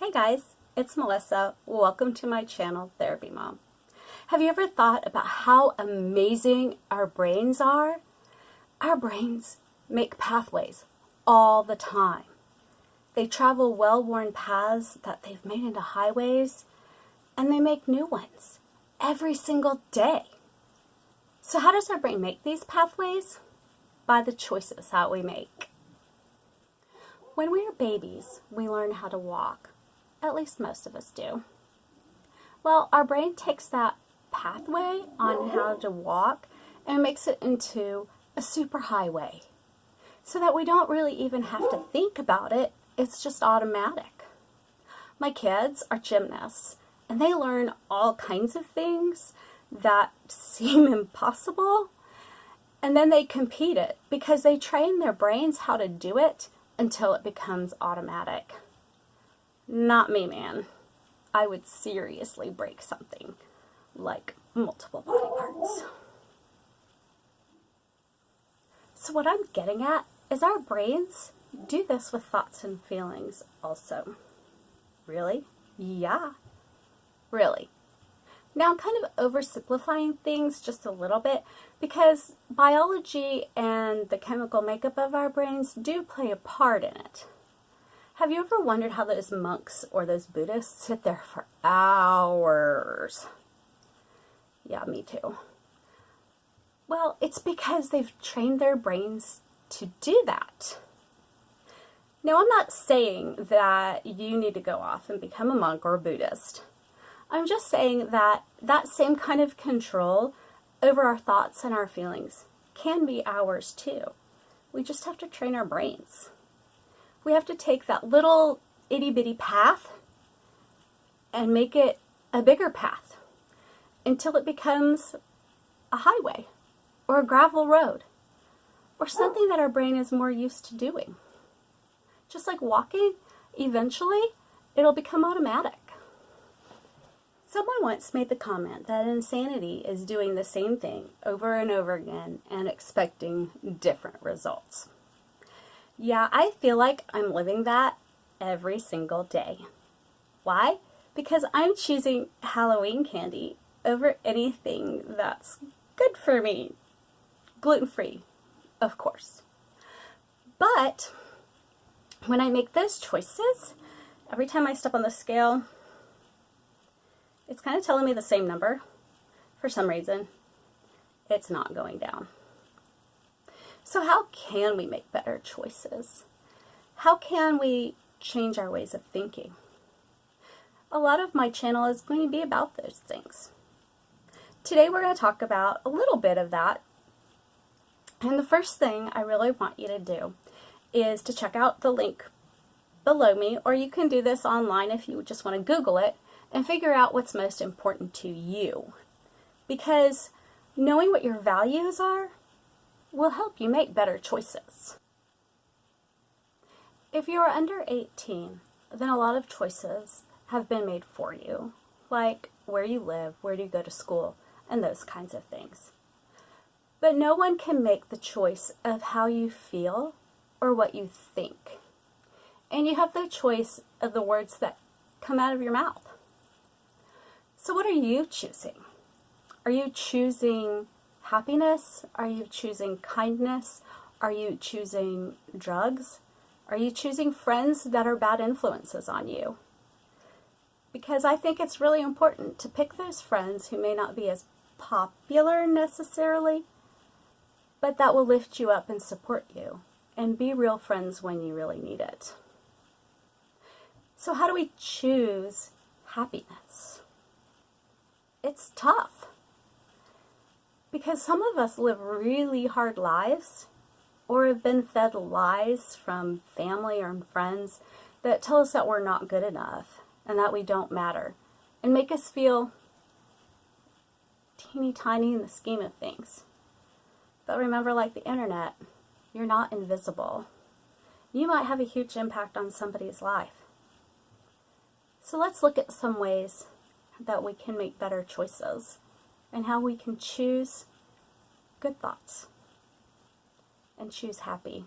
Hey guys, it's Melissa. Welcome to my channel, Therapy Mom. Have you ever thought about how amazing our brains are? Our brains make pathways all the time. They travel well-worn paths that they've made into highways, and they make new ones every single day. So how does our brain make these pathways? By the choices that we make. When we are babies, we learn how to walk. At least most of us do. Well, our brain takes that pathway on how to walk and makes it into a superhighway so that we don't really even have to think about it. It's just automatic. My kids are gymnasts and they learn all kinds of things that seem impossible, and then they compete it because they train their brains how to do it until it becomes automatic. Not me, man. I would seriously break something like multiple body parts. So what I'm getting at is our brains do this with thoughts and feelings also. Really? Yeah. Really. Now I'm kind of oversimplifying things just a little bit because biology and the chemical makeup of our brains do play a part in it. Have you ever wondered how those monks or those Buddhists sit there for hours? Yeah, me too. Well, it's because they've trained their brains to do that. Now, I'm not saying that you need to go off and become a monk or a Buddhist. I'm just saying that that same kind of control over our thoughts and our feelings can be ours too. We just have to train our brains. We have to take that little itty-bitty path and make it a bigger path until it becomes a highway or a gravel road or something that our brain is more used to doing. Just like walking, eventually it'll become automatic. Someone once made the comment that insanity is doing the same thing over and over again and expecting different results. Yeah, I feel like I'm living that every single day. Why? Because I'm choosing Halloween candy over anything that's good for me. Gluten-free, of course. But when I make those choices, every time I step on the scale, it's kind of telling me the same number. For some reason, it's not going down. So how can we make better choices? How can we change our ways of thinking? A lot of my channel is going to be about those things. Today we're going to talk about a little bit of that. And the first thing I really want you to do is to check out the link below me, or you can do this online if you just want to Google it and figure out what's most important to you. Because knowing what your values are will help you make better choices. If you are under 18, then a lot of choices have been made for you, like where you live, where do you go to school, and those kinds of things. But no one can make the choice of how you feel or what you think. And you have the choice of the words that come out of your mouth. So what are you choosing? Are you choosing happiness? Are you choosing kindness? Are you choosing drugs? Are you choosing friends that are bad influences on you? Because I think it's really important to pick those friends who may not be as popular necessarily, but that will lift you up and support you and be real friends when you really need it. So how do we choose happiness? It's tough. Because some of us live really hard lives or have been fed lies from family or friends that tell us that we're not good enough and that we don't matter and make us feel teeny tiny in the scheme of things. But remember, like the internet, you're not invisible. You might have a huge impact on somebody's life. So let's look at some ways that we can make better choices and how we can choose good thoughts and choose happy.